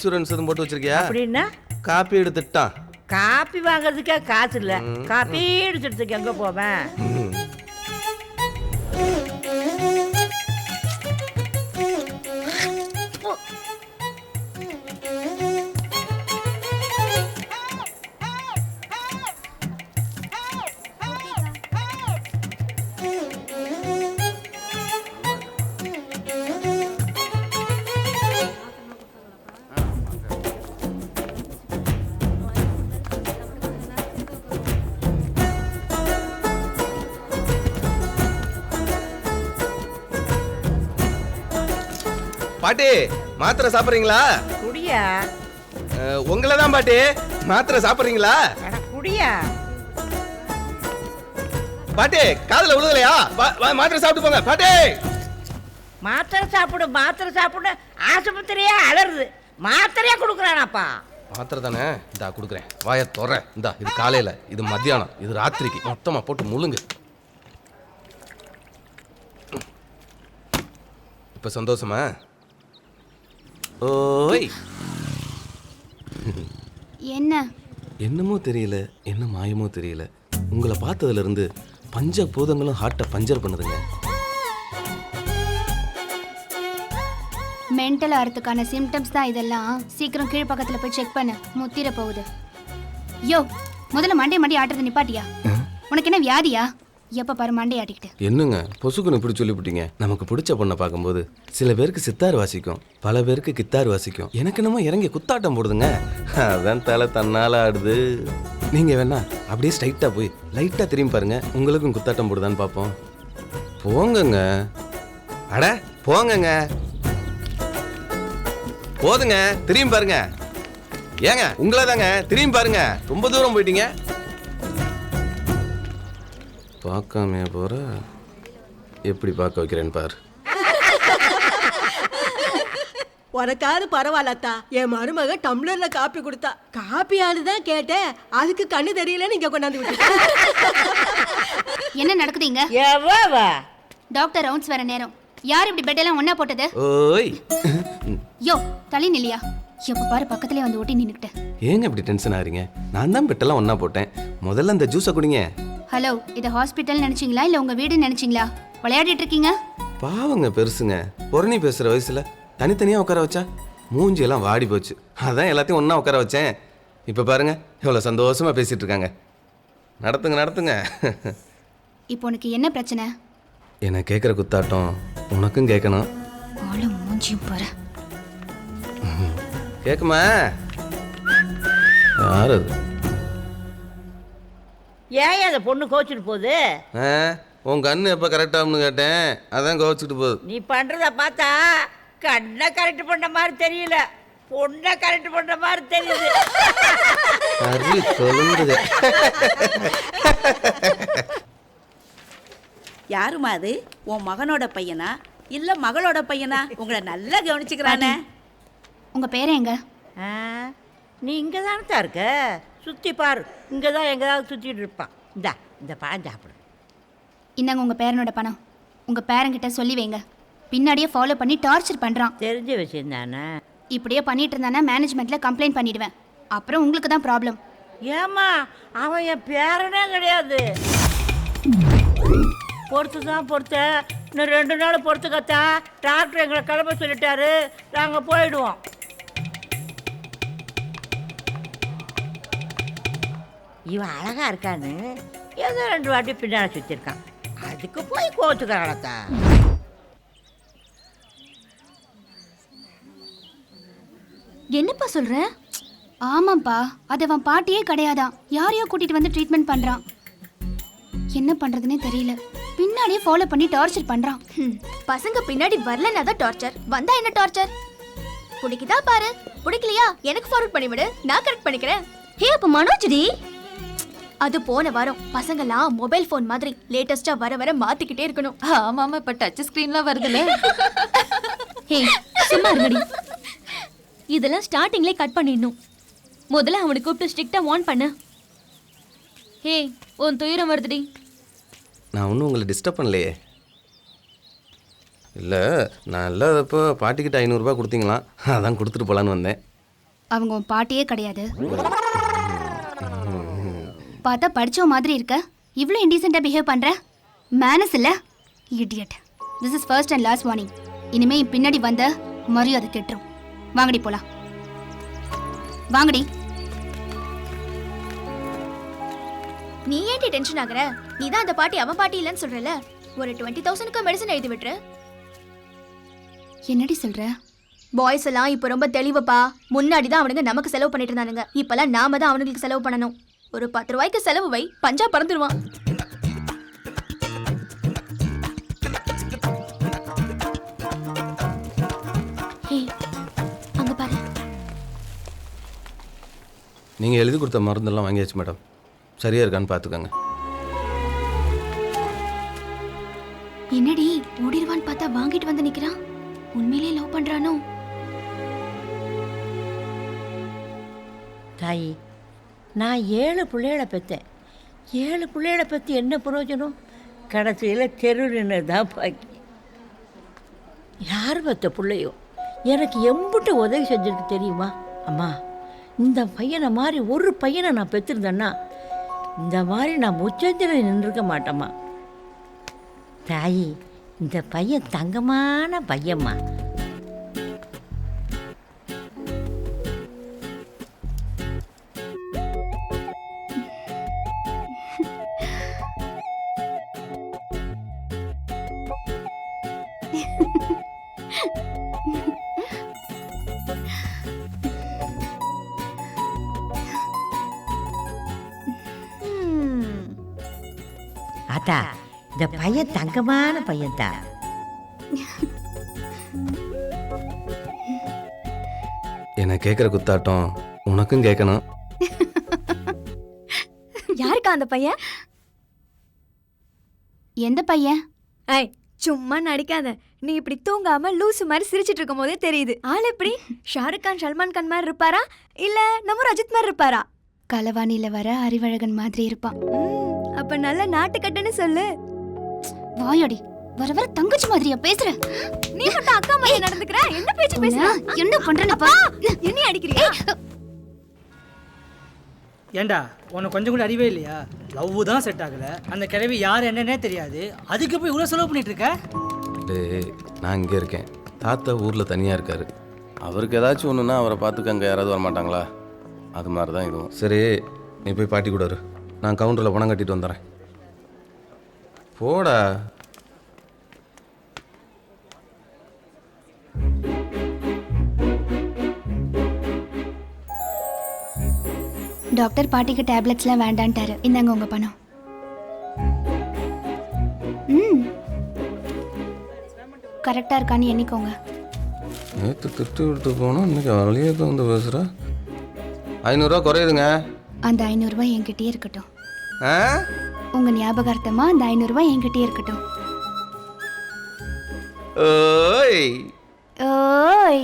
Insurance எதுவும் போட்டு வச்சிருக்கியா? அப்படின்னா காப்பி எடுத்துட்டான். காப்பி வாங்குறதுக்கே காசு இல்லை, காப்பி எடுத்துறதுக்கு எங்கே போவேன்? பாட்டி மாத்திரை சாப்பிட்றீங்களா? குடியா? உங்களை தான் பாட்டி. மாத்திரை சாப்பிட்றீங்களா? குடியா? பாட்டி காதுல விழுகலையா? மாத்திரை சாப்பிட்டு போங்க பாட்டி. மாத்திரை சாப்பிடு ஆஸ்பத்திரியே அலருது, மாத்திரையா கொடுக்குறானாப்பா? மாத்திரை தானே, இந்தா கொடுக்குறேன். வாயை தொற. இந்தா இது காலையில, இது மத்தியானம், இது ராத்திரிக்கு மொத்தமா போட்டு முழுங்கு. இப்ப சந்தோஷமா? ஓய் என்ன என்னமோ தெரியல, என்ன மாயமோ தெரியல, உங்களை பார்த்ததுல இருந்து பஞ்ச பூதங்களும் ஹார்ட்டை பஞ்சர் பண்ணுதுங்க. மென்டல் ஆகிறதுக்கான சிம்டம்ஸ் தான் இதெல்லாம். சீக்கிரம் கீழ் பக்கத்துல போய் செக் பண்ணு, முத்திர போகுது. யோ முதல்ல மண்டை ஆட்டுறது நிப்பாட்டியா? உனக்கு என்ன வியாதியா? எப்ப பாரு மண்டை ஆட்டிக்கிட்டு. என்னங்க பொசுக்குன்னு இப்படி சொல்லிவிட்டீங்க? நமக்கு பிடிச்ச பொண்ணை பார்க்கும்போது சில பேருக்கு சித்தார் வாசிக்கும், பல பேருக்கு கித்தார் வாசிக்கும். எனக்கு என்னமோ இறங்கி குத்தாட்டம் போடுதுங்க. அதான் தலை தன்னால ஆடுது. நீங்க வேணா அப்படியே ஸ்ட்ரைட்டா போய் லைட்டா திரும்பி பாருங்க, உங்களுக்கும் குத்தாட்டம் போடுதான்னு பார்ப்போம். போங்கங்க, அட போங்கங்க, போதுங்க, திரும்பி பாருங்க. ஏங்க உங்களை தாங்க, திரும்பி பாருங்க. ரொம்ப தூரம் போயிட்டீங்க. பார்க்காம போற, எப்படி பார்க்க வைக்கிறேன்னு பாரு. உனக்காவது பரவாயில்லத்தா. என் மருமக டம்ளர்ல காப்பி கொடுத்தா, காப்பியானு தான் கேட்டேன், அதுக்கு கண்ணு தெரியலன்னு இங்க கொண்டாந்து விட்டு. என்ன நடக்குதுங்க? டாக்டர் ரவுண்ட்ஸ் வர நேரம். யார் இப்படி பெட்டெல்லாம் ஒண்ணா போட்டது? ஓய் யோ தலை நிலையா? எப்ப பாரு பக்கத்துலயே வந்து ஒட்டி நின்னுக்கிட்ட. ஏங்க இப்படி டென்ஷன் ஆறீங்க? நான் தான் பெட்டெல்லாம் ஒண்ணா போட்டேன். முதல்ல இந்த ஜூஸை குடிங்க. ஹலோ, இது ஹாஸ்பிட்டல் நினைச்சீங்களா இல்ல உங்க வீடு நினைச்சீங்களா? விளையாடிட்டு இருக்கீங்க. பாவங்க பெருசுங்க, பொறணி பேசுற வயசுல தனித்தனியா உட்கார வச்சா மூஞ்சி எல்லாம் வாடி போச்சு. அதான் எல்லாத்தையும் ஒண்ணா உட்கார வச்சேன். இப்ப பாருங்க எவ்வளவு சந்தோஷமா பேசிட்டு இருக்காங்க. நடத்துங்க நடத்துங்க. இப்போ உனக்கு என்ன பிரச்சனை? என்ன கேட்குற குத்தாட்டம் உனக்கும் கேட்கணும். மூஞ்சியும் பாரு. கேட்குமா? யார் அது? ஏன் அந்த பொண்ணு கோச்சிட்டு போகுது? உன் கண்ணு எப்போ கரெக்டாகும்னு கேட்டேன், அதான் கோச்சிட்டு போகுது. நீ பண்றத பார்த்தா கண்ணை கரெக்ட் பண்ண மாதிரி தெரியல, பொண்ணை கரெக்ட் பண்ற மாதிரி தெரியுது. யாருமா அது? உன் மகனோட பையனா இல்ல மகளோட பையனா? உங்களை நல்லா கவனிச்சுக்கிறானே. உங்க பேர் எங்க? நீ இங்கே தானே தான் இருக்க, சுற்றி பாரு, இங்கே தான் எங்கேயாவது சுற்றிட்டு இருப்பான். இந்த பழம் சாப்பிடு. இந்தாங்க உங்க பேரனோட பணம். உங்க பேரங்கிட்ட சொல்லி வைங்க, பின்னாடியே ஃபாலோ பண்ணி டார்ச்சர் பண்றான். தெரிஞ்ச விஷயம் தானே. இப்படியே பண்ணிட்டு இருந்தானா மேனேஜ்மெண்ட்ல கம்ப்ளைண்ட் பண்ணிடுவேன். அப்புறம் உங்களுக்கு தான் ப்ராப்ளம். ஏமா அவன் என் பேரனே கிடையாது. பொறுத்த இன்னும் 2 நாள் பொறுத்துக்கத்தா. டாக்டர் எங்களை கிளம்ப சொல்லிட்டாரு, நாங்கள் போயிடுவோம். இவன் அழகா இருக்கான்னு ஏதோ 2 வாட்டி பின்னாடி சுற்றிருக்கான், அதுக்கு போய் கோச்சுக்கிறானத்தா. என்னப்பா சொல்ற? ஆமாப்பா, அது அவன் பாட்டியே கிடையாதான், யாரையோ கூட்டிட்டு வந்து ட்ரீட்மெண்ட் பண்றான். என்ன பண்றதுன்னே தெரியல, பின்னாடியே ஃபாலோ பண்ணி டார்ச்சர் பண்றான். பசங்க பின்னாடி வரலன்னா தான் டார்ச்சர், வந்தா என்ன டார்ச்சர்? பிடிக்குதா பாரு, பிடிக்கலையா எனக்கு ஃபார்வர்ட் பண்ணிவிடு, நான் கரெக்ட் பண்ணிக்கிறேன். ஹே அப்ப மனோஜ்டி, அது போன வாரம் பசங்கலாம் மொபைல் ஃபோன் மாதிரி லேட்டஸ்டா வர வர மாத்திக்கிட்டே இருக்கணும். ஆமாமா, இப்ப டச் ஸ்கிரீன்லாம் வருதுல. ஹே சும்மா இருங்கடி, இதெல்லாம் ஸ்டார்டிங்லே கட் பண்ணிடணும். முதல்ல அவனுக்கு கூப்பிட்டு ஸ்ட்ரிக்டா வார்ன் பண்ணு. ஹே உன் துயரம் வருதுடி. நான் ஒன்றும் உங்களை டிஸ்டர்ப் பண்ணலையே. இல்லை, நான் இல்லாதப்போ பாட்டிக்கிட்ட 500 ரூபாய் கொடுத்தீங்களாம், அதான் கொடுத்துட்டு போகலான்னு வந்தேன். அவங்க உன் பாட்டியே கிடையாது. பார்த்தா படிச்ச மாதிரி இருக்க, இவ்வளோ இன்டீசெண்டா பிஹேவ் பண்ற. மேனஸ் இல்ல, idiot. This is first and last warning. இனிமே என் பின்னாடி வந்த மரியாதை கெட்டுரும். வாங்கடி போலாம். வாங்கடி. நீ ஏன்டி டென்ஷன் ஆகுற? நீ தான் அந்த பாட்டி அவன் பாட்டி இல்லைன்னு சொல்றல. ஒரு 20,000க்கு மெடிசன் எழுதி விட்டுரு. என்னடி சொல்ற? பாய்ஸ் எல்லாம் இப்போ ரொம்ப தெளிவுப்பா. முன்னாடி தான் அவனுங்க நமக்கு செலவு பண்ணிட்டு இருந்தானுங்க. இப்பெல்லாம் நாம தான் அவனுங்களுக்கு செலவு பண்ணணும். ஒரு 10 ரூபாய்க்கு செலவு வை, பஞ்சா பறந்துடுவான். அங்க பாரு. நீங்க எழுதி கொடுத்த மருந்தெல்லாம் வாங்கியாச்சு மேடம். சரியா இருக்கான்னு பார்த்துக்கோங்க. என்னடி ஓடிடுவான்னு பார்த்தா வாங்கிட்டு வந்து நிக்கிறான். உண்மையிலேயே லவ் பண்றானோ? தாயி, நான் 7 பிள்ளைகளை பெற்றேன். 7 பிள்ளைகளை பற்றி என்ன பிரயோஜனம்? கடைசியில் தெருன்னு தான் பாக்கி. யார் பெற்ற பிள்ளையோ எனக்கு எம்புட்டு உதவி செஞ்சிருக்கு தெரியுமா? அம்மா, இந்த பையனை மாதிரி ஒரு பையனை நான் பெற்றிருந்தேன்னா இந்த மாதிரி நான் முச்சந்தில் நின்றுருக்க மாட்டேம்மா. தாயி, இந்த பையன் தங்கமான பையம்மா. ஆத்தா, இந்த பையன் தங்கமான பையன்தான். என்ன கேட்குற குத்தாட்டம் உனக்கும் கேட்கணும். யாருக்கா அந்த பையன்? எந்த பையன்? ஐய், சும்மா நடிக்காத. நீ இப்படி தூங்காம லூசு மாதிரி சிரிச்சிட்டு இருக்கும் போதே தெரியுது. ஆள் எப்படி? ஷாருக் கான், சல்மான் கான் மாதிரி இருப்பாரா, இல்ல நம்ம அஜித் மாதிரி இருப்பாரா? களவாணியில வர அறிவழகன் மாதிரி இருப்பான். அப்ப நல்ல நாட்டுக்கட்டுன்னு சொல்லு. வாயோடி, வர வர தங்கச்சி மாதிரியா பேசுற? நீ மட்டும் அக்கா மாதிரி நடந்துக்கிற. என்ன பேச்சு பேசுற? என்ன பண்றேன்னு பாரு. என்ன அடிக்கிறியா? ஏண்டா, உனக்கு கொஞ்சம் கூட அறிவே இல்லையா? லவ் தான் செட் ஆகல. அந்த கிழவி யார் என்னன்னே தெரியாது. அதுக்கு போய் இவ்வளோ செலவு பண்ணிட்டு இருக்க? டேய், நான் இங்கே இருக்கேன். தாத்தா ஊரில் தனியாக இருக்காரு. அவருக்கு ஏதாச்சும் ஒன்றுனா அவரை பார்த்துக்க அங்கே யாராவது வரமாட்டாங்களா? அது மாதிரி தான் இதுவும். சரி, நீ போய் பாட்டி கூட இரு. நான் கவுண்டரில் பணம் கட்டிட்டு வந்துடுறேன். போடா. டாக்டர் பாட்டிக்கு டேப்லெட்ஸ்லாம் வேண்டான்ட்டாரு. இந்தாங்க உங்க பணம். கரெக்டா இருக்கான்னு எண்ணிக்கோங்க. நேற்று திட்டு விட்டு போனோம், இன்னைக்கு வழியே தான் வந்து பேசுகிறா. 500 ரூபா குறையுதுங்க. அந்த 500 ரூபாய் என்கிட்டயே இருக்கட்டும். ஆ, உங்க ஞாபகார்த்தமா அந்த 500 ரூபாய் என்கிட்டயே இருக்கட்டும். ஓய் ஓய்.